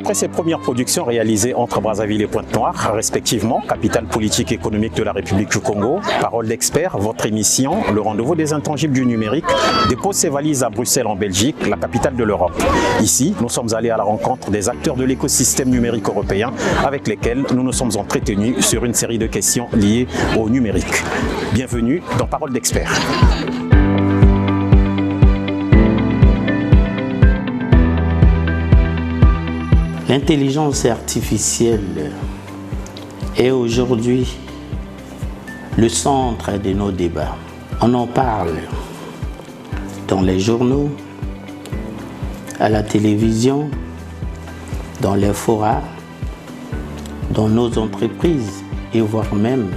Après ses premières productions réalisées entre Brazzaville et Pointe-Noire, respectivement, capitale politique et économique de la République du Congo, Parole d'expert, votre émission, le rendez-vous des intangibles du numérique, dépose ses valises à Bruxelles en Belgique, la capitale de l'Europe. Ici, nous sommes allés à la rencontre des acteurs de l'écosystème numérique européen avec lesquels nous nous sommes entretenus sur une série de questions liées au numérique. Bienvenue dans Parole d'expert. L'intelligence artificielle est aujourd'hui le centre de nos débats. On en parle dans les journaux, à la télévision, dans les forats, dans nos entreprises et voire même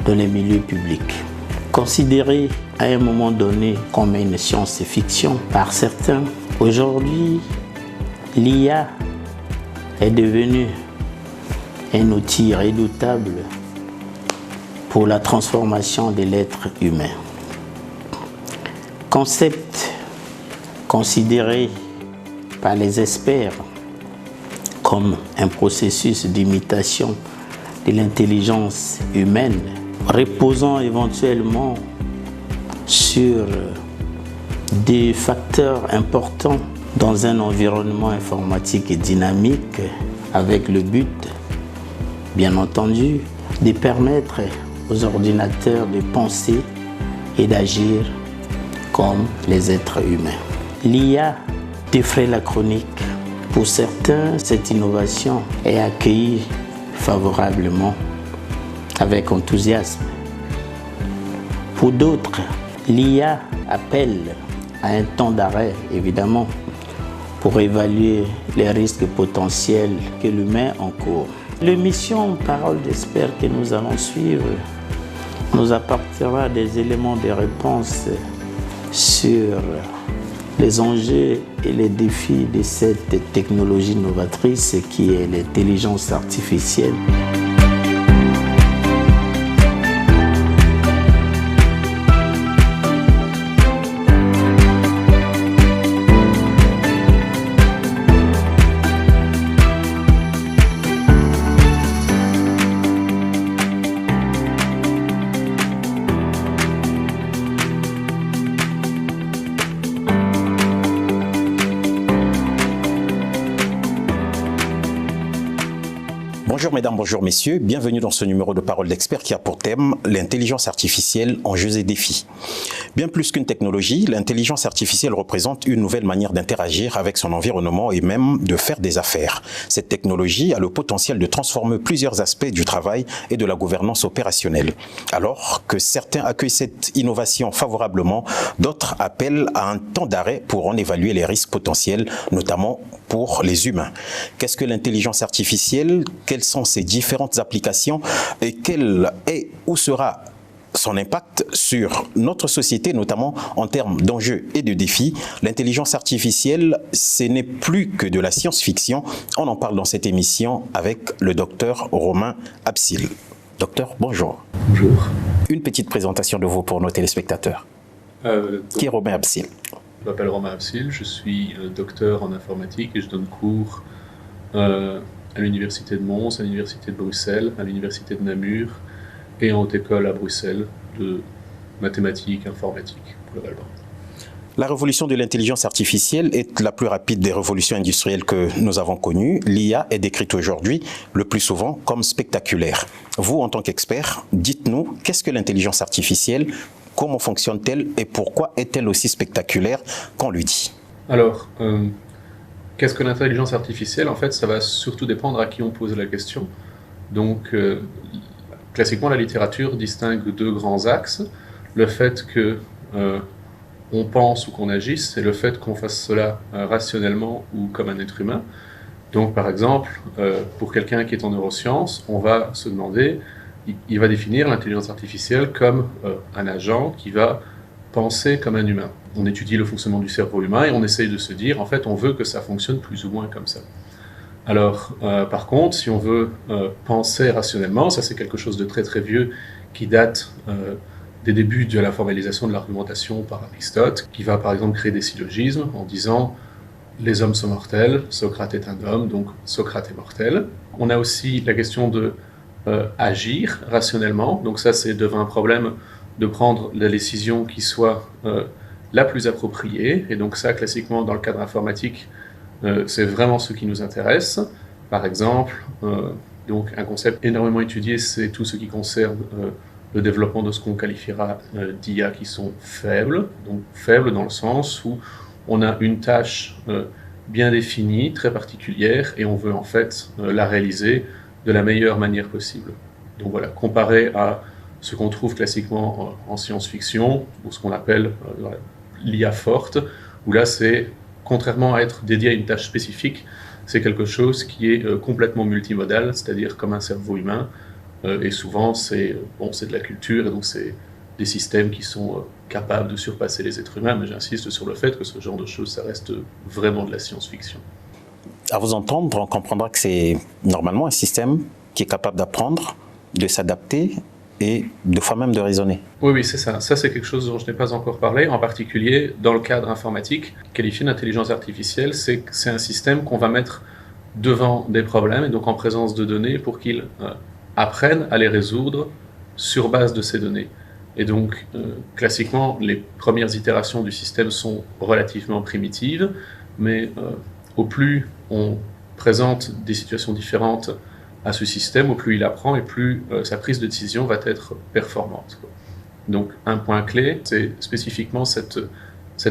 dans les milieux publics. Considérée à un moment donné comme une science-fiction par certains, aujourd'hui, l'IA est devenu un outil redoutable pour la transformation de l'être humain. Concept considéré par les experts comme un processus d'imitation de l'intelligence humaine, reposant éventuellement sur des facteurs importants dans un environnement informatique et dynamique, avec le but, bien entendu, de permettre aux ordinateurs de penser et d'agir comme les êtres humains. L'IA défraie la chronique. Pour certains, cette innovation est accueillie favorablement, avec enthousiasme. Pour d'autres, l'IA appelle à un temps d'arrêt, évidemment, pour évaluer les risques potentiels que l'humain encourt. L'émission Parole d'expert que nous allons suivre nous apportera des éléments de réponse sur les enjeux et les défis de cette technologie novatrice qui est l'intelligence artificielle. Bonjour mesdames, bonjour messieurs, bienvenue dans ce numéro de Parole d'expert qui a pour thème l'intelligence artificielle, enjeux et défis. Bien plus qu'une technologie, l'intelligence artificielle représente une nouvelle manière d'interagir avec son environnement et même de faire des affaires. Cette technologie a le potentiel de transformer plusieurs aspects du travail et de la gouvernance opérationnelle. Alors que certains accueillent cette innovation favorablement, d'autres appellent à un temps d'arrêt pour en évaluer les risques potentiels, notamment pour les humains. Qu'est-ce que l'intelligence artificielle? Quelles sont ses différentes applications et quel est ou sera son impact sur notre société, notamment en termes d'enjeux et de défis? L'intelligence artificielle, ce n'est plus que de la science-fiction. On en parle dans cette émission avec le docteur Romain Absil. Docteur, bonjour. Bonjour. Une petite présentation de vous pour nos téléspectateurs. Qui est Romain Absil? Je m'appelle Romain Absil, je suis docteur en informatique et je donne cours à l'université de Mons, à l'université de Bruxelles, à l'université de Namur et en haute école à Bruxelles de mathématiques, informatique, globalement. La révolution de l'intelligence artificielle est la plus rapide des révolutions industrielles que nous avons connues. L'IA est décrite aujourd'hui le plus souvent comme spectaculaire. Vous, en tant qu'expert, dites-nous, qu'est-ce que l'intelligence artificielle? Comment fonctionne-t-elle et pourquoi est-elle aussi spectaculaire qu'on lui dit? Alors, qu'est-ce que l'intelligence artificielle? En fait, ça va surtout dépendre à qui on pose la question. Donc, classiquement, la littérature distingue deux grands axes. Le fait que on pense ou qu'on agisse, et le fait qu'on fasse cela rationnellement ou comme un être humain. Donc, par exemple, pour quelqu'un qui est en neurosciences, on va se demander, il va définir l'intelligence artificielle comme un agent qui va penser comme un humain. On étudie le fonctionnement du cerveau humain et on essaye de se dire, en fait, on veut que ça fonctionne plus ou moins comme ça. Alors, par contre, si on veut penser rationnellement, ça c'est quelque chose de très très vieux qui date des débuts de la formalisation de l'argumentation par Aristote, qui va par exemple créer des syllogismes en disant les hommes sont mortels, Socrate est un homme, donc Socrate est mortel. On a aussi la question de agir rationnellement, donc ça c'est devant un problème de prendre la décision qui soit la plus appropriée, et donc ça classiquement dans le cadre informatique, c'est vraiment ce qui nous intéresse. Par exemple, donc un concept énormément étudié, c'est tout ce qui concerne le développement de ce qu'on qualifiera d'IA qui sont faibles, donc faibles dans le sens où on a une tâche bien définie, très particulière, et on veut en fait la réaliser de la meilleure manière possible. Donc voilà, comparé à ce qu'on trouve classiquement en science-fiction, ou ce qu'on appelle l'IA forte, où là c'est, contrairement à être dédié à une tâche spécifique, c'est quelque chose qui est complètement multimodal, c'est-à-dire comme un cerveau humain, et souvent c'est de la culture, et donc c'est des systèmes qui sont capables de surpasser les êtres humains, mais j'insiste sur le fait que ce genre de choses, ça reste vraiment de la science-fiction. À vous entendre, on comprendra que c'est normalement un système qui est capable d'apprendre, de s'adapter et de fois même de raisonner. Oui, c'est ça. Ça, c'est quelque chose dont je n'ai pas encore parlé. En particulier, dans le cadre informatique, qualifié d'intelligence artificielle, c'est un système qu'on va mettre devant des problèmes, et donc en présence de données, pour qu'ils apprennent à les résoudre sur base de ces données. Et donc, classiquement, les premières itérations du système sont relativement primitives, mais au plus on présente des situations différentes à ce système, au plus il apprend et plus sa prise de décision va être performante. Donc, un point clé, c'est spécifiquement cette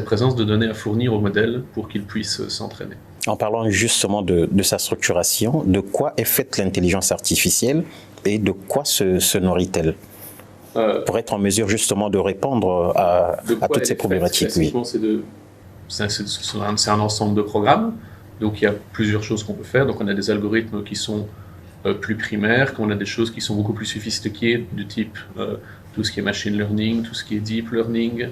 présence de données à fournir au modèle pour qu'il puisse s'entraîner. En parlant justement de sa structuration, de quoi est faite l'intelligence artificielle et de quoi se nourrit-elle pour être en mesure justement de répondre à toutes ces problématiques? Oui. C'est un ensemble de programmes, donc il y a plusieurs choses qu'on peut faire. Donc on a des algorithmes qui sont plus primaires, qu'on a des choses qui sont beaucoup plus sophistiquées, du type tout ce qui est machine learning, tout ce qui est deep learning.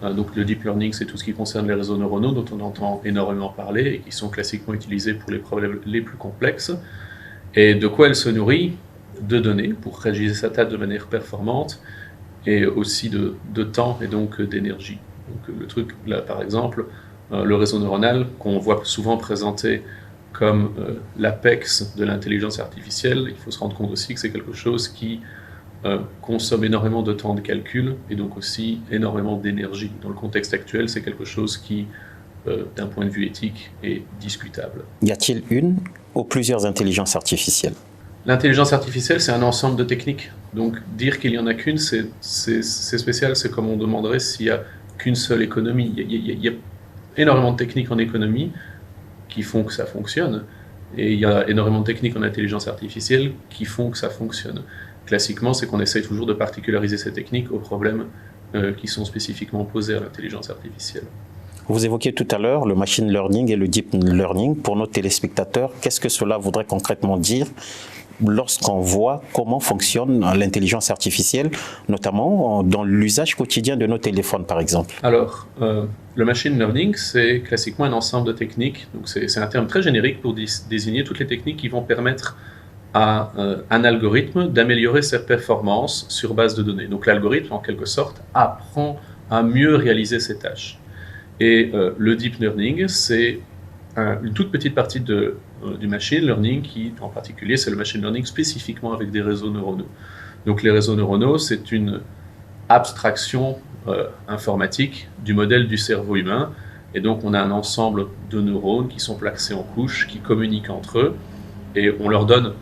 Donc le deep learning, c'est tout ce qui concerne les réseaux neuronaux, dont on entend énormément parler et qui sont classiquement utilisés pour les problèmes les plus complexes. Et de quoi elle se nourrit? De données, pour réaliser sa tâche de manière performante, et aussi de temps et donc d'énergie. Donc le truc, là par exemple, le réseau neuronal, qu'on voit souvent présenté comme l'apex de l'intelligence artificielle, il faut se rendre compte aussi que c'est quelque chose qui consomme énormément de temps de calcul et donc aussi énormément d'énergie. Dans le contexte actuel, c'est quelque chose qui, d'un point de vue éthique, est discutable. Y a-t-il une ou plusieurs intelligences artificielles? L'intelligence artificielle, c'est un ensemble de techniques. Donc dire qu'il n'y en a qu'une, c'est spécial, c'est comme on demanderait s'il n'y a qu'une seule économie. Il y a énormément de techniques en économie qui font que ça fonctionne, et il y a énormément de techniques en intelligence artificielle qui font que ça fonctionne. Classiquement, c'est qu'on essaye toujours de particulariser ces techniques aux problèmes qui sont spécifiquement posés à l'intelligence artificielle. Vous évoquiez tout à l'heure le machine learning et le deep learning. Pour nos téléspectateurs, qu'est-ce que cela voudrait concrètement dire lorsqu'on voit comment fonctionne l'intelligence artificielle, notamment dans l'usage quotidien de nos téléphones, par exemple? Alors, le machine learning, c'est classiquement un ensemble de techniques. Donc, c'est un terme très générique pour désigner toutes les techniques qui vont permettre à un algorithme d'améliorer ses performances sur base de données. Donc, l'algorithme, en quelque sorte, apprend à mieux réaliser ses tâches. Et le deep learning, c'est une toute petite partie du machine learning qui, en particulier, c'est le machine learning spécifiquement avec des réseaux neuronaux. Donc les réseaux neuronaux, c'est une abstraction informatique du modèle du cerveau humain. Et donc on a un ensemble de neurones qui sont placés en couches, qui communiquent entre eux, et on leur donne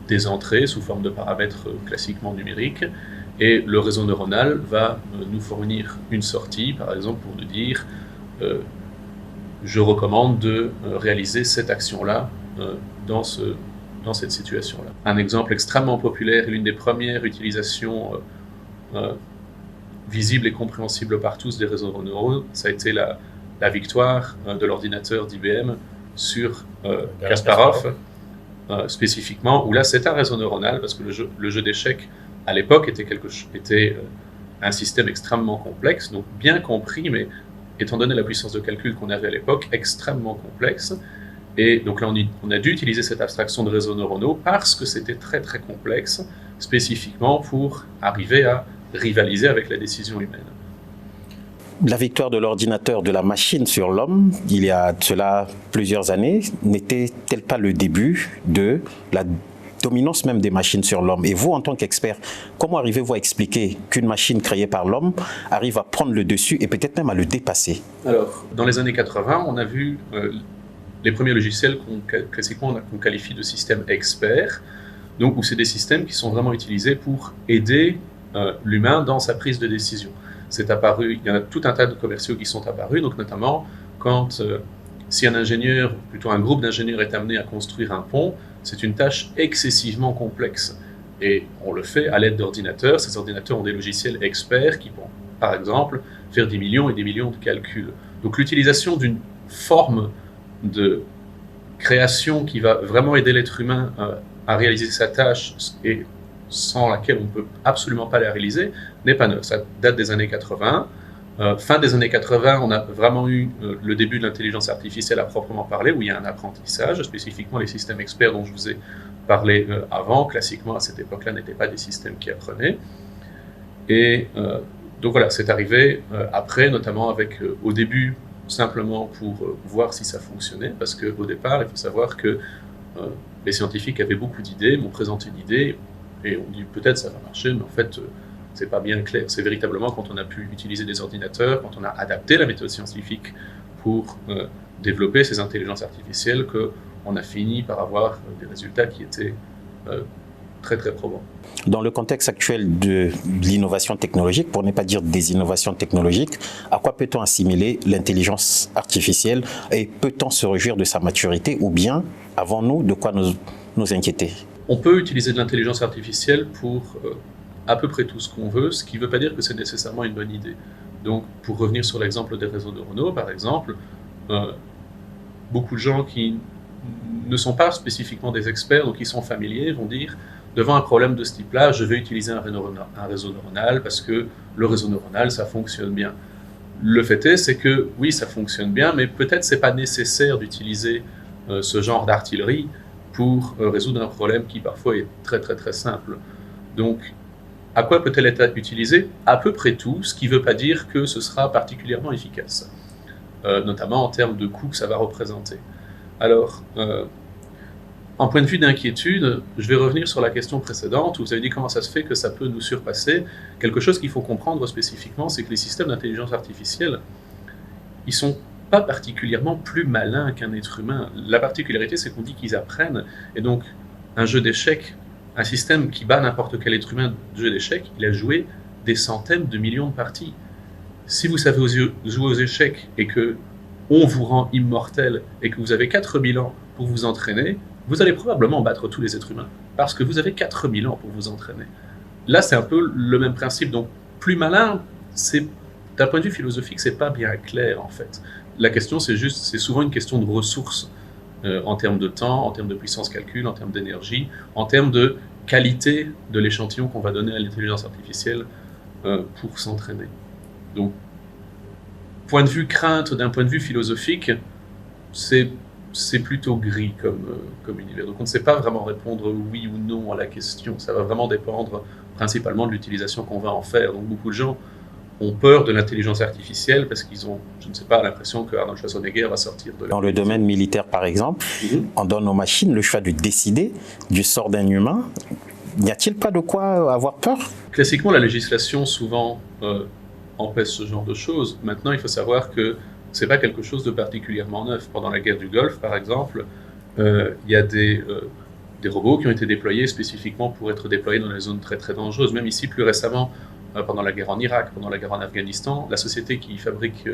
des entrées sous forme de paramètres classiquement numériques. Et le réseau neuronal va nous fournir une sortie, par exemple, pour nous dire je recommande de réaliser cette action-là dans cette situation-là. Un exemple extrêmement populaire et l'une des premières utilisations visibles et compréhensibles par tous des réseaux neuronaux, ça a été la victoire de l'ordinateur d'IBM sur Kasparov, spécifiquement, où là c'est un réseau neuronal, parce que le jeu d'échecs à l'époque était un système extrêmement complexe, donc bien compris, mais étant donné la puissance de calcul qu'on avait à l'époque, extrêmement complexe. Et donc là, on a dû utiliser cette abstraction de réseaux neuronaux parce que c'était très très complexe, spécifiquement pour arriver à rivaliser avec la décision humaine. La victoire de l'ordinateur, de la machine sur l'homme, il y a de cela plusieurs années, n'était-elle pas le début de la dominance même des machines sur l'homme? Et vous, en tant qu'expert, comment arrivez-vous à expliquer qu'une machine créée par l'homme arrive à prendre le dessus et peut-être même à le dépasser? Alors, dans les années 80, on a vu les premiers logiciels qu'on qualifie de systèmes experts, donc où c'est des systèmes qui sont vraiment utilisés pour aider l'humain dans sa prise de décision. C'est apparu, il y en a tout un tas de commerciaux qui sont apparus, donc notamment quand si un ingénieur, plutôt un groupe d'ingénieurs est amené à construire un pont, c'est une tâche excessivement complexe. Et on le fait à l'aide d'ordinateurs. Ces ordinateurs ont des logiciels experts qui vont, par exemple, faire des millions et des millions de calculs. Donc l'utilisation d'une forme de création qui va vraiment aider l'être humain à réaliser sa tâche et sans laquelle on ne peut absolument pas la réaliser, n'est pas neuve. Ça date des années 80. Fin des années 80, on a vraiment eu le début de l'intelligence artificielle à proprement parler, où il y a un apprentissage, spécifiquement les systèmes experts dont je vous ai parlé avant. Classiquement, à cette époque-là, n'étaient pas des systèmes qui apprenaient. Et donc voilà, c'est arrivé après, notamment avec, au début, simplement pour voir si ça fonctionnait, parce qu'au départ, il faut savoir que les scientifiques avaient beaucoup d'idées, m'ont présenté une idée, et on dit peut-être ça va marcher, mais en fait, c'est pas bien clair. C'est véritablement quand on a pu utiliser des ordinateurs, quand on a adapté la méthode scientifique pour développer ces intelligences artificielles, qu'on a fini par avoir des résultats qui étaient très très probants. Dans le contexte actuel de l'innovation technologique, pour ne pas dire des innovations technologiques, à quoi peut-on assimiler l'intelligence artificielle et peut-on se réjouir de sa maturité ou bien avons-nous de quoi nous inquiéter? On peut utiliser de l'intelligence artificielle pour à peu près tout ce qu'on veut, ce qui ne veut pas dire que c'est nécessairement une bonne idée. Donc, pour revenir sur l'exemple des réseaux neuronaux, par exemple, beaucoup de gens qui ne sont pas spécifiquement des experts, donc qui sont familiers, vont dire, devant un problème de ce type-là, je vais utiliser un réseau neuronal parce que le réseau neuronal, ça fonctionne bien. Le fait est, c'est que oui, ça fonctionne bien, mais peut-être c'est pas nécessaire d'utiliser ce genre d'artillerie pour résoudre un problème qui parfois est très très très simple. Donc, à quoi peut-elle être utilisée? À peu près tout, ce qui ne veut pas dire que ce sera particulièrement efficace, notamment en termes de coûts que ça va représenter. Alors, en point de vue d'inquiétude, je vais revenir sur la question précédente, où vous avez dit comment ça se fait que ça peut nous surpasser. Quelque chose qu'il faut comprendre spécifiquement, c'est que les systèmes d'intelligence artificielle, ils sont pas particulièrement plus malins qu'un être humain. La particularité, c'est qu'on dit qu'ils apprennent, et donc un jeu d'échecs, un système qui bat n'importe quel être humain de jeu d'échecs, il a joué des centaines de millions de parties. Si vous savez jouer aux échecs et que on vous rend immortel et que vous avez 4000 ans pour vous entraîner, vous allez probablement battre tous les êtres humains, parce que vous avez 4000 ans pour vous entraîner. Là, c'est un peu le même principe. Donc, plus malin, d'un point de vue philosophique, c'est pas bien clair, en fait. La question, c'est souvent une question de ressources, en termes de temps, en termes de puissance calcul, en termes d'énergie, en termes de qualité de l'échantillon qu'on va donner à l'intelligence artificielle pour s'entraîner. Donc, point de vue crainte, d'un point de vue philosophique, c'est plutôt gris comme univers. Donc on ne sait pas vraiment répondre oui ou non à la question. Ça va vraiment dépendre principalement de l'utilisation qu'on va en faire. Donc beaucoup de gens ont peur de l'intelligence artificielle parce qu'ils ont, je ne sais pas, l'impression que Arnold Schwarzenegger va sortir de là. Dans le domaine militaire, par exemple, on donne aux machines le choix de décider du sort d'un humain. N'y a-t-il pas de quoi avoir peur? Classiquement, la législation souvent empêche ce genre de choses. Maintenant, il faut savoir que ce n'est pas quelque chose de particulièrement neuf. Pendant la guerre du Golfe, par exemple, il y a des robots qui ont été déployés spécifiquement pour être déployés dans les zones très très dangereuses. Même ici, plus récemment, pendant la guerre en Irak, pendant la guerre en Afghanistan, la société qui fabrique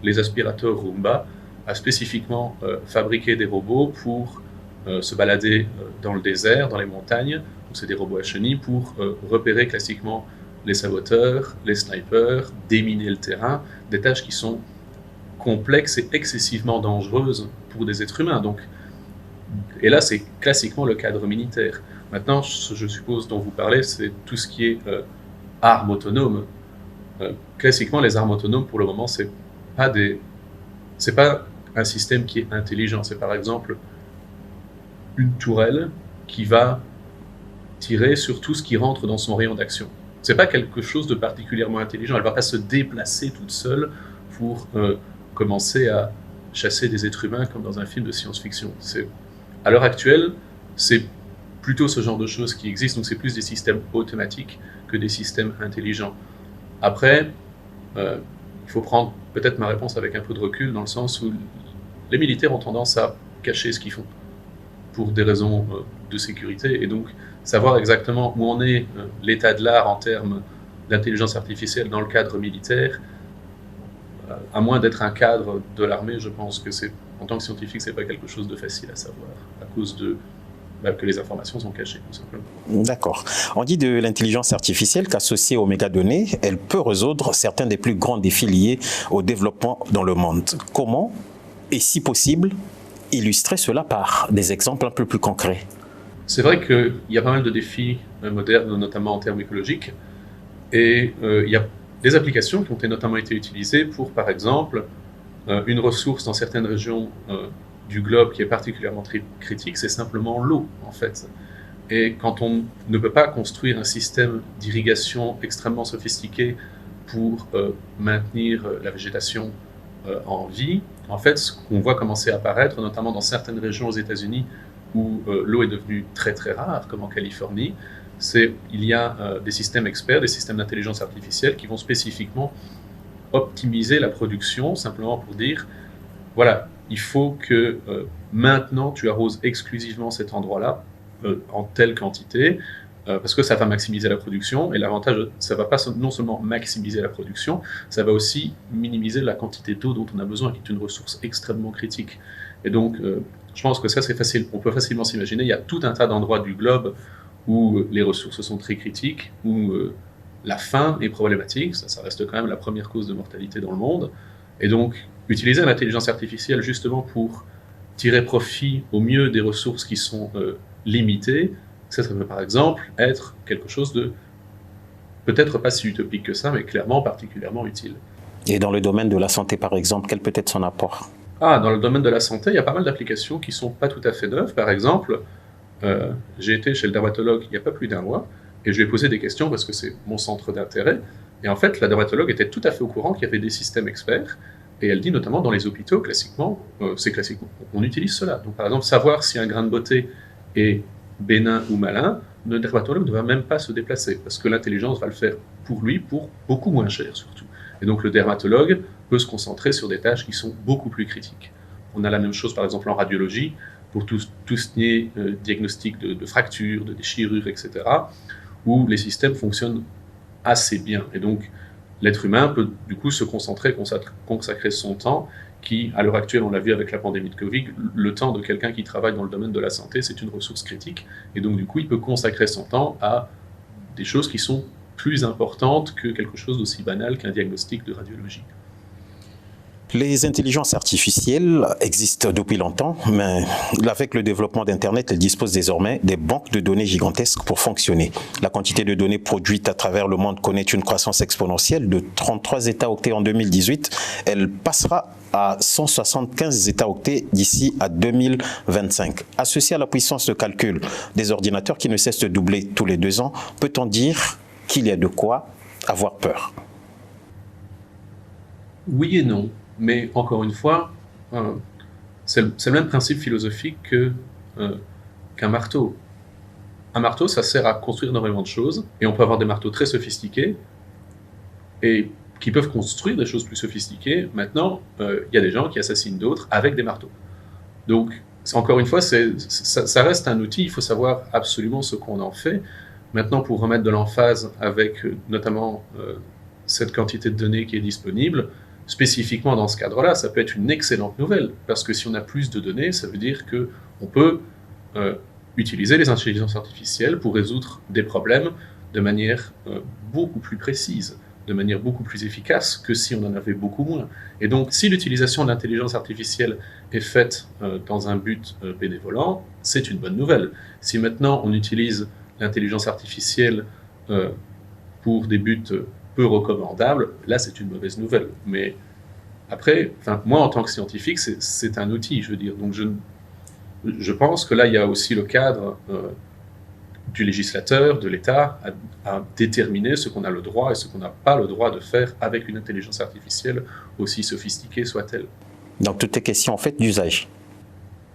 les aspirateurs Roomba a spécifiquement fabriqué des robots pour se balader dans le désert, dans les montagnes. Donc c'est des robots à chenilles pour repérer classiquement les saboteurs, les snipers, déminer le terrain, des tâches qui sont complexes et excessivement dangereuses pour des êtres humains. Donc, et là, c'est classiquement le cadre militaire. Maintenant, je suppose dont vous parlez, c'est tout ce qui est armes autonomes. Classiquement, les armes autonomes, pour le moment, c'est pas un système qui est intelligent. C'est par exemple une tourelle qui va tirer sur tout ce qui rentre dans son rayon d'action. c'est pas quelque chose de particulièrement intelligent. Elle va pas se déplacer toute seule pour commencer à chasser des êtres humains comme dans un film de science-fiction. À l'heure actuelle, c'est plutôt ce genre de choses qui existent, donc c'est plus des systèmes automatiques que des systèmes intelligents. Après, il faut prendre peut-être ma réponse avec un peu de recul, dans le sens où les militaires ont tendance à cacher ce qu'ils font pour des raisons de sécurité, et donc savoir exactement où en est l'état de l'art en termes d'intelligence artificielle dans le cadre militaire, à moins d'être un cadre de l'armée, je pense que en tant que scientifique, c'est pas quelque chose de facile à savoir, à cause que les informations sont cachées, tout simplement. D'accord. On dit de l'intelligence artificielle qu'associée aux mégadonnées, elle peut résoudre certains des plus grands défis liés au développement dans le monde. Comment, et si possible, illustrer cela par des exemples un peu plus concrets? C'est vrai qu'il y a pas mal de défis modernes, notamment en termes écologiques, et il y a des applications qui ont notamment été utilisées pour, par exemple, une ressource dans certaines régions du globe qui est particulièrement critique, c'est simplement l'eau, en fait. Et quand on ne peut pas construire un système d'irrigation extrêmement sophistiqué pour maintenir la végétation en vie, en fait, ce qu'on voit commencer à apparaître, notamment dans certaines régions aux États-Unis où l'eau est devenue très très rare, comme en Californie, il y a des systèmes experts, des systèmes d'intelligence artificielle qui vont spécifiquement optimiser la production, simplement pour dire, voilà, il faut que maintenant tu arroses exclusivement cet endroit-là, en telle quantité, parce que ça va maximiser la production, et l'avantage, ça va pas non seulement maximiser la production, ça va aussi minimiser la quantité d'eau dont on a besoin, qui est une ressource extrêmement critique. Et donc, je pense que ça c'est facile, on peut facilement s'imaginer, il y a tout un tas d'endroits du globe où les ressources sont très critiques, où la faim est problématique, ça reste quand même la première cause de mortalité dans le monde, et donc utiliser l'intelligence artificielle justement pour tirer profit au mieux des ressources qui sont limitées, ça peut par exemple être quelque chose de peut-être pas si utopique que ça, mais clairement particulièrement utile. Et dans le domaine de la santé par exemple, quel peut être son apport? Dans le domaine de la santé, il y a pas mal d'applications qui sont pas tout à fait neuves. Par exemple, j'ai été chez le dermatologue il n'y a pas plus d'un mois, et je lui ai posé des questions parce que c'est mon centre d'intérêt, et en fait la dermatologue était tout à fait au courant qu'il y avait des systèmes experts, et elle dit notamment dans les hôpitaux, classiquement, on utilise cela. Donc par exemple, savoir si un grain de beauté est bénin ou malin, le dermatologue ne va même pas se déplacer, parce que l'intelligence va le faire pour lui, pour beaucoup moins cher surtout. Et donc le dermatologue peut se concentrer sur des tâches qui sont beaucoup plus critiques. On a la même chose par exemple en radiologie, pour tout ce qui est diagnostic de fractures, de déchirures, etc., où les systèmes fonctionnent assez bien. Et donc, l'être humain peut du coup se concentrer, consacrer son temps, qui, à l'heure actuelle, on l'a vu avec la pandémie de Covid, le temps de quelqu'un qui travaille dans le domaine de la santé, c'est une ressource critique. Et donc, du coup, il peut consacrer son temps à des choses qui sont plus importantes que quelque chose d'aussi banal qu'un diagnostic de radiologie. Les intelligences artificielles existent depuis longtemps, mais avec le développement d'Internet, elles disposent désormais des banques de données gigantesques pour fonctionner. La quantité de données produites à travers le monde connaît une croissance exponentielle de 33 États-octets en 2018. Elle passera à 175 États-octets d'ici à 2025. Associé à la puissance de calcul des ordinateurs qui ne cessent de doubler tous les 2 ans, peut-on dire qu'il y a de quoi avoir peur? Oui et non. Mais encore une fois, c'est le même principe philosophique qu'un marteau. Un marteau, ça sert à construire énormément de choses, et on peut avoir des marteaux très sophistiqués, et qui peuvent construire des choses plus sophistiquées. Maintenant, il y a des gens qui assassinent d'autres avec des marteaux. Donc, encore une fois, ça reste un outil, il faut savoir absolument ce qu'on en fait. Maintenant, pour remettre de l'emphase avec notamment cette quantité de données qui est disponible, spécifiquement dans ce cadre-là, ça peut être une excellente nouvelle, parce que si on a plus de données, ça veut dire qu'on peut utiliser les intelligences artificielles pour résoudre des problèmes de manière beaucoup plus précise, de manière beaucoup plus efficace que si on en avait beaucoup moins. Et donc, si l'utilisation de l'intelligence artificielle est faite dans un but bénévolent, c'est une bonne nouvelle. Si maintenant on utilise l'intelligence artificielle pour des buts peu recommandable, là c'est une mauvaise nouvelle. Mais après, moi en tant que scientifique, c'est un outil, je veux dire. Donc je pense que là il y a aussi le cadre du législateur, de l'État, à déterminer ce qu'on a le droit et ce qu'on n'a pas le droit de faire avec une intelligence artificielle, aussi sophistiquée soit-elle. Donc tout est question en fait d'usage.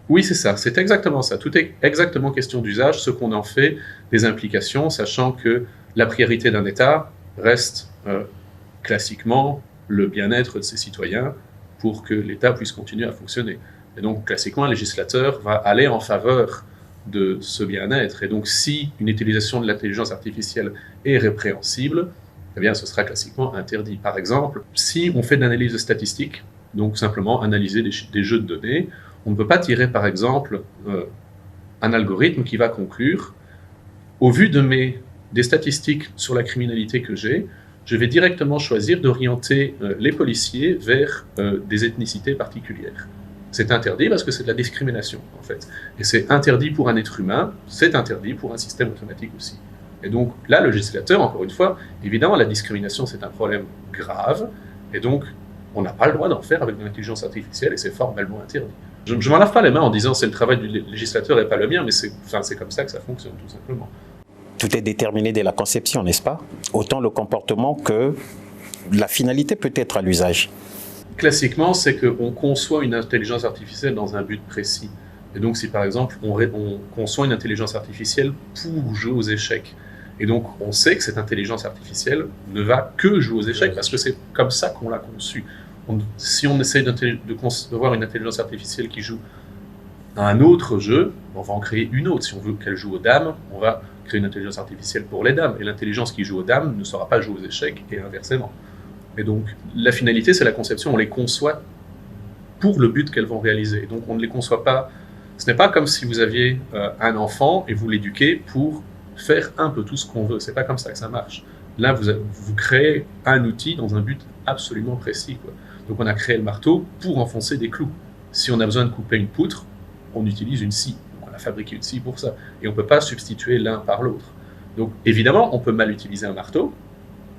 Oui, c'est ça, c'est exactement ça. Tout est exactement question d'usage, ce qu'on en fait, des implications, sachant que la priorité d'un État reste classiquement le bien-être de ses citoyens pour que l'État puisse continuer à fonctionner. Et donc, classiquement, un législateur va aller en faveur de ce bien-être. Et donc, si une utilisation de l'intelligence artificielle est répréhensible, eh bien, ce sera classiquement interdit. Par exemple, si on fait de l'analyse statistique, donc simplement analyser des jeux de données, on ne peut pas tirer, par exemple, un algorithme qui va conclure, au vu des statistiques sur la criminalité que j'ai, je vais directement choisir d'orienter les policiers vers des ethnicités particulières. C'est interdit parce que c'est de la discrimination, en fait. Et c'est interdit pour un être humain, c'est interdit pour un système automatique aussi. Et donc là, le législateur, encore une fois, évidemment, la discrimination, c'est un problème grave, et donc on n'a pas le droit d'en faire avec de l'intelligence artificielle, et c'est formellement interdit. Je ne m'en lave pas les mains en disant c'est le travail du législateur et pas le mien, mais c'est comme ça que ça fonctionne, tout simplement. Tout est déterminé dès la conception, n'est-ce pas? Autant le comportement que la finalité peut-être à l'usage. Classiquement, c'est qu'on conçoit une intelligence artificielle dans un but précis. Et donc, si par exemple, on conçoit une intelligence artificielle pour jouer aux échecs, et donc on sait que cette intelligence artificielle ne va que jouer aux échecs, parce que c'est comme ça qu'on l'a conçue. Si on essaye de concevoir une intelligence artificielle qui joue à un autre jeu, on va en créer une autre. Si on veut qu'elle joue aux dames, on va créer une intelligence artificielle pour les dames. Et l'intelligence qui joue aux dames ne saura pas jouer aux échecs, et inversement. Et donc, la finalité, c'est la conception. On les conçoit pour le but qu'elles vont réaliser. Et donc, on ne les conçoit pas. Ce n'est pas comme si vous aviez un enfant et vous l'éduquez pour faire un peu tout ce qu'on veut. C'est pas comme ça que ça marche. Là, vous créez un outil dans un but absolument précis, quoi. Donc, on a créé le marteau pour enfoncer des clous. Si on a besoin de couper une poutre, on utilise une scie. Donc, on a fabriqué une scie pour ça. Et on ne peut pas substituer l'un par l'autre. Donc, évidemment, on peut mal utiliser un marteau,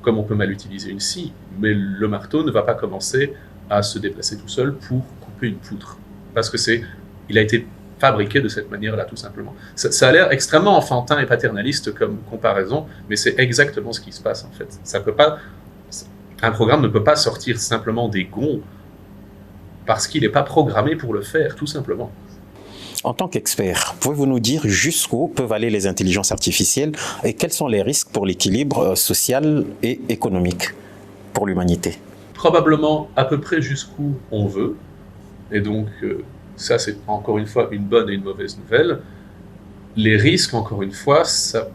comme on peut mal utiliser une scie, mais le marteau ne va pas commencer à se déplacer tout seul pour couper une poutre. Parce que il a été fabriqué de cette manière-là, tout simplement. Ça a l'air extrêmement enfantin et paternaliste comme comparaison, mais c'est exactement ce qui se passe, en fait. Un programme ne peut pas sortir simplement des gonds parce qu'il n'est pas programmé pour le faire, tout simplement. En tant qu'expert, pouvez-vous nous dire jusqu'où peuvent aller les intelligences artificielles et quels sont les risques pour l'équilibre social et économique pour l'humanité? Probablement à peu près jusqu'où on veut. Et donc, ça c'est encore une fois une bonne et une mauvaise nouvelle. Les risques, encore une fois, ça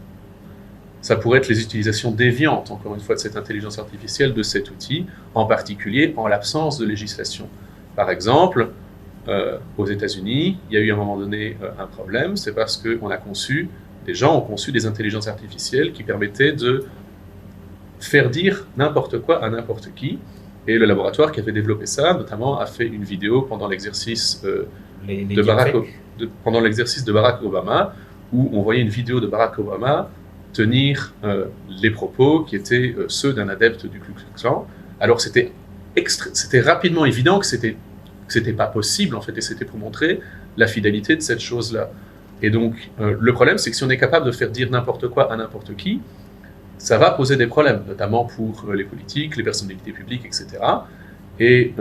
pourrait être les utilisations déviantes, encore une fois, de cette intelligence artificielle, de cet outil, en particulier en l'absence de législation. Par exemple, aux États-Unis, il y a eu à un moment donné un problème, c'est parce que des gens ont conçu des intelligences artificielles qui permettaient de faire dire n'importe quoi à n'importe qui. Et le laboratoire qui avait développé ça, notamment, a fait une vidéo pendant l'exercice de Barack Obama, où on voyait une vidéo de Barack Obama tenir les propos qui étaient ceux d'un adepte du Ku Klux Klan. Alors c'était rapidement évident que c'était pas possible, en fait, et c'était pour montrer la fidélité de cette chose-là. Et donc, le problème, c'est que si on est capable de faire dire n'importe quoi à n'importe qui, ça va poser des problèmes, notamment pour les politiques, les personnalités publiques, etc. Et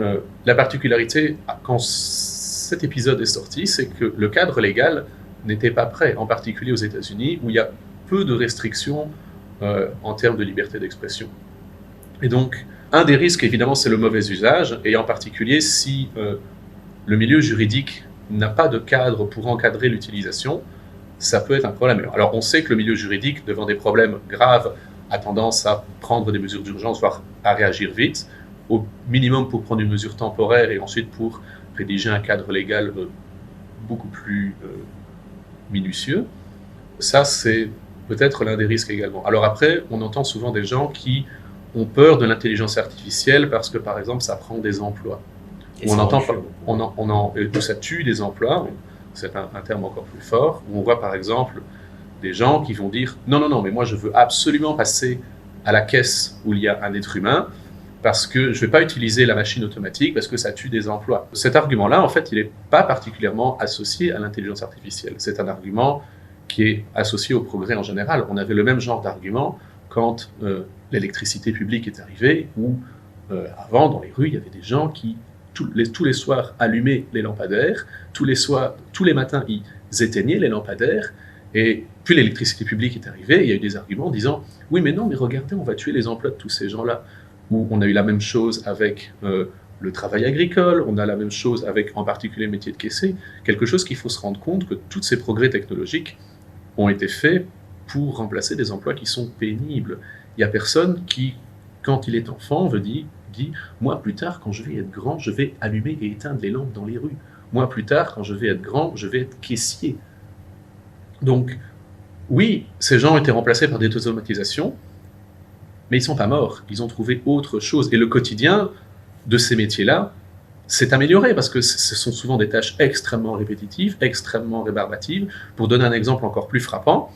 la particularité, quand cet épisode est sorti, c'est que le cadre légal n'était pas prêt, en particulier aux États-Unis, où il y a peu de restrictions en termes de liberté d'expression. Et donc, un des risques, évidemment, c'est le mauvais usage, et en particulier si le milieu juridique n'a pas de cadre pour encadrer l'utilisation, ça peut être un problème. Alors, on sait que le milieu juridique, devant des problèmes graves, a tendance à prendre des mesures d'urgence, voire à réagir vite, au minimum pour prendre une mesure temporaire et ensuite pour rédiger un cadre légal beaucoup plus minutieux. Ça, c'est peut-être l'un des risques également. Alors après, on entend souvent des gens qui ont peur de l'intelligence artificielle parce que, par exemple, ça prend des emplois. Où ça tue des emplois, c'est un terme encore plus fort, où on voit, par exemple, des gens qui vont dire « Non, mais moi, je veux absolument passer à la caisse où il y a un être humain parce que je ne vais pas utiliser la machine automatique parce que ça tue des emplois. » Cet argument-là, en fait, il n'est pas particulièrement associé à l'intelligence artificielle. C'est un argument qui est associé au progrès en général. On avait le même genre d'argument quand l'électricité publique est arrivée, où avant, dans les rues, il y avait des gens qui, tous les soirs, allumaient les lampadaires, tous les matins, ils éteignaient les lampadaires, et puis l'électricité publique est arrivée, il y a eu des arguments disant « Oui, mais non, mais regardez, on va tuer les emplois de tous ces gens-là ». Où on a eu la même chose avec le travail agricole, on a la même chose avec en particulier le métier de caissier, quelque chose qu'il faut se rendre compte que tous ces progrès technologiques ont été faits pour remplacer des emplois qui sont pénibles. Il n'y a personne qui, quand il est enfant, dit « Moi, plus tard, quand je vais être grand, je vais allumer et éteindre les lampes dans les rues. Moi, plus tard, quand je vais être grand, je vais être caissier. » Donc, oui, ces gens ont été remplacés par des automatisations, mais ils ne sont pas morts, ils ont trouvé autre chose. Et le quotidien de ces métiers-là s'est amélioré, parce que ce sont souvent des tâches extrêmement répétitives, extrêmement rébarbatives. Pour donner un exemple encore plus frappant,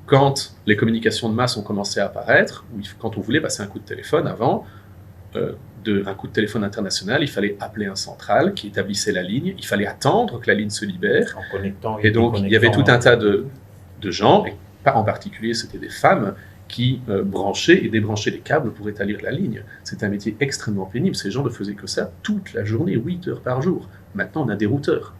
quand les communications de masse ont commencé à apparaître, quand on voulait passer un coup de téléphone avant, un coup de téléphone international, il fallait appeler un central qui établissait la ligne, il fallait attendre que la ligne se libère. Et donc, il y avait tout un tas de gens, et en particulier c'était des femmes, qui branchaient et débranchaient les câbles pour établir la ligne. C'est un métier extrêmement pénible. Ces gens ne faisaient que ça toute la journée, 8 heures par jour. Maintenant, on a des routeurs.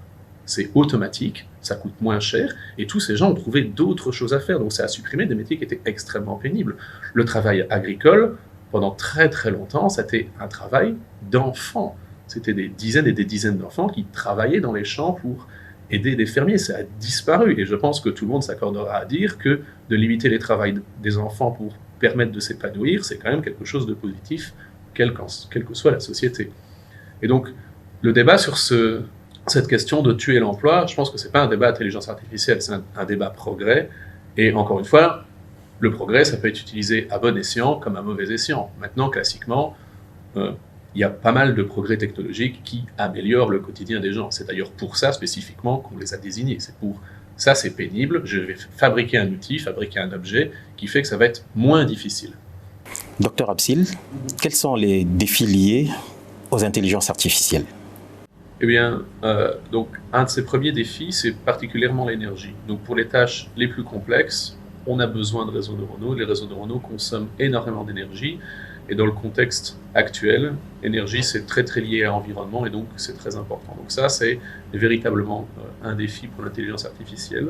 C'est automatique, ça coûte moins cher, et tous ces gens ont trouvé d'autres choses à faire. Donc ça a supprimé des métiers qui étaient extrêmement pénibles. Le travail agricole, pendant très très longtemps, c'était un travail d'enfants. C'était des dizaines et des dizaines d'enfants qui travaillaient dans les champs pour aider des fermiers. Ça a disparu, et je pense que tout le monde s'accordera à dire que de limiter les travails des enfants pour permettre de s'épanouir, c'est quand même quelque chose de positif, quelle que soit la société. Et donc, le débat sur cette question de tuer l'emploi, je pense que ce n'est pas un débat intelligence artificielle, c'est un débat progrès, et encore une fois, le progrès, ça peut être utilisé à bon escient comme à mauvais escient. Maintenant, classiquement, il y a pas mal de progrès technologiques qui améliorent le quotidien des gens. C'est d'ailleurs pour ça spécifiquement qu'on les a désignés. C'est pour ça, c'est pénible. Je vais fabriquer un outil, fabriquer un objet qui fait que ça va être moins difficile. Docteur Absil, quels sont les défis liés aux intelligences artificielles? Eh bien, donc, un de ces premiers défis, c'est particulièrement l'énergie. Donc, pour les tâches les plus complexes, on a besoin de réseaux neuronaux. Les réseaux neuronaux consomment énormément d'énergie. Et dans le contexte actuel, l'énergie, c'est très très lié à l'environnement, et donc c'est très important. Donc ça, c'est véritablement un défi pour l'intelligence artificielle.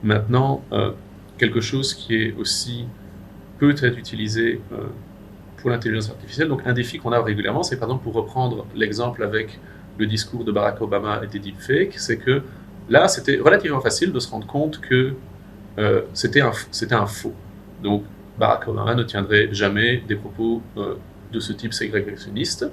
Maintenant, quelque chose qui est aussi peut être utilisé pour l'intelligence artificielle, donc un défi qu'on a régulièrement, c'est par exemple, pour reprendre l'exemple avec le discours de Barack Obama et des deepfakes, c'est que là, c'était relativement facile de se rendre compte que c'était un faux. Donc, Barack Obama ne tiendrait jamais des propos de ce type ségrégationniste.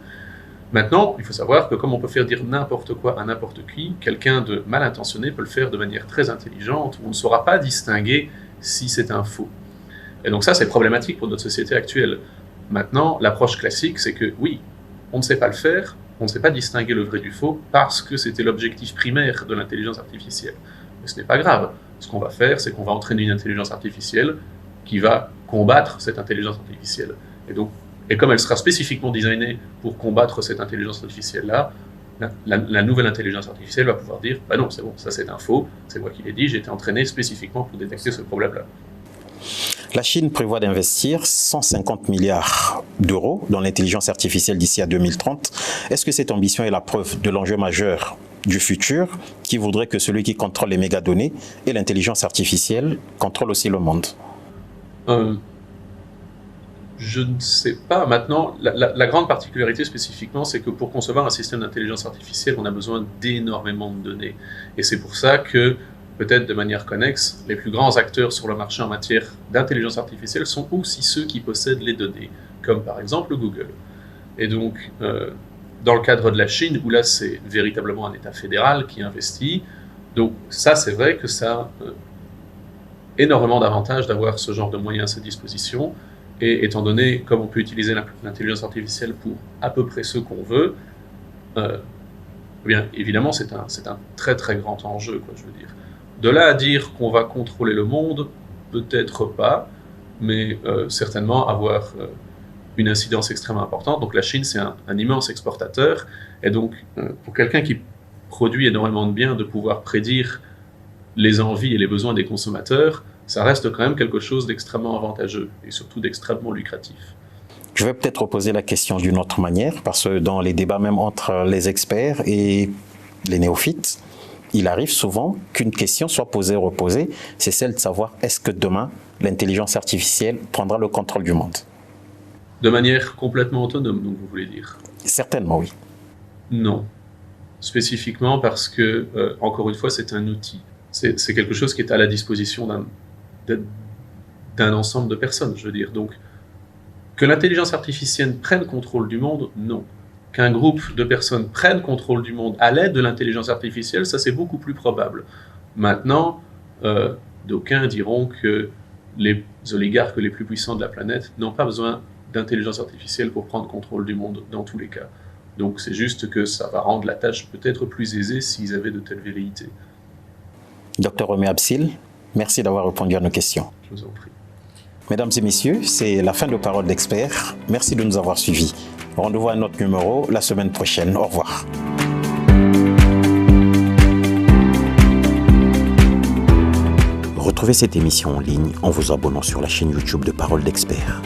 Maintenant, il faut savoir que comme on peut faire dire n'importe quoi à n'importe qui, quelqu'un de mal intentionné peut le faire de manière très intelligente, où on ne saura pas distinguer si c'est un faux. Et donc ça, c'est problématique pour notre société actuelle. Maintenant, l'approche classique, c'est que oui, on ne sait pas le faire, on ne sait pas distinguer le vrai du faux, parce que c'était l'objectif primaire de l'intelligence artificielle. Mais ce n'est pas grave. Ce qu'on va faire, c'est qu'on va entraîner une intelligence artificielle qui va combattre cette intelligence artificielle. Et comme elle sera spécifiquement designée pour combattre cette intelligence artificielle-là, la nouvelle intelligence artificielle va pouvoir dire « Bah non, c'est bon, ça c'est un faux, c'est moi qui l'ai dit, j'ai été entraîné spécifiquement pour détecter ce problème-là ». La Chine prévoit d'investir 150 milliards d'euros dans l'intelligence artificielle d'ici à 2030. Est-ce que cette ambition est la preuve de l'enjeu majeur du futur, qui voudrait que celui qui contrôle les mégadonnées et l'intelligence artificielle contrôle aussi le monde? Je ne sais pas. Maintenant, la grande particularité spécifiquement, c'est que pour concevoir un système d'intelligence artificielle, on a besoin d'énormément de données. Et c'est pour ça que, peut-être de manière connexe, les plus grands acteurs sur le marché en matière d'intelligence artificielle sont aussi ceux qui possèdent les données, comme par exemple Google. Et donc, dans le cadre de la Chine, où là c'est véritablement un État fédéral qui investit, donc ça c'est vrai que ça a énormément d'avantages d'avoir ce genre de moyens à sa disposition, et étant donné comme on peut utiliser l'intelligence artificielle pour à peu près ce qu'on veut, bien évidemment c'est un très très grand enjeu, quoi, je veux dire. De là à dire qu'on va contrôler le monde, peut-être pas, mais certainement avoir une incidence extrêmement importante. Donc la Chine, c'est un immense exportateur, et donc pour quelqu'un qui produit énormément de biens, de pouvoir prédire les envies et les besoins des consommateurs, ça reste quand même quelque chose d'extrêmement avantageux et surtout d'extrêmement lucratif. Je vais peut-être poser la question d'une autre manière, parce que dans les débats même entre les experts et les néophytes, il arrive souvent qu'une question soit posée ou reposée, c'est celle de savoir est-ce que demain, l'intelligence artificielle prendra le contrôle du monde? De manière complètement autonome, donc vous voulez dire? Certainement, oui. Non. Spécifiquement parce que, encore une fois, c'est un outil. C'est quelque chose qui est à la disposition d'un ensemble de personnes, je veux dire. Donc, que l'intelligence artificielle prenne contrôle du monde, non. Qu'un groupe de personnes prenne contrôle du monde à l'aide de l'intelligence artificielle, ça c'est beaucoup plus probable. Maintenant, d'aucuns diront que les oligarques les plus puissants de la planète n'ont pas besoin d'intelligence artificielle pour prendre contrôle du monde dans tous les cas. Donc c'est juste que ça va rendre la tâche peut-être plus aisée s'ils avaient de telles velléités. Dr Romain Absil, merci d'avoir répondu à nos questions. Je vous en prie. Mesdames et messieurs, c'est la fin de Parole d'Expert. Merci de nous avoir suivis. Rendez-vous à un autre numéro la semaine prochaine. Au revoir. Retrouvez cette émission en ligne en vous abonnant sur la chaîne YouTube de Parole d'Expert.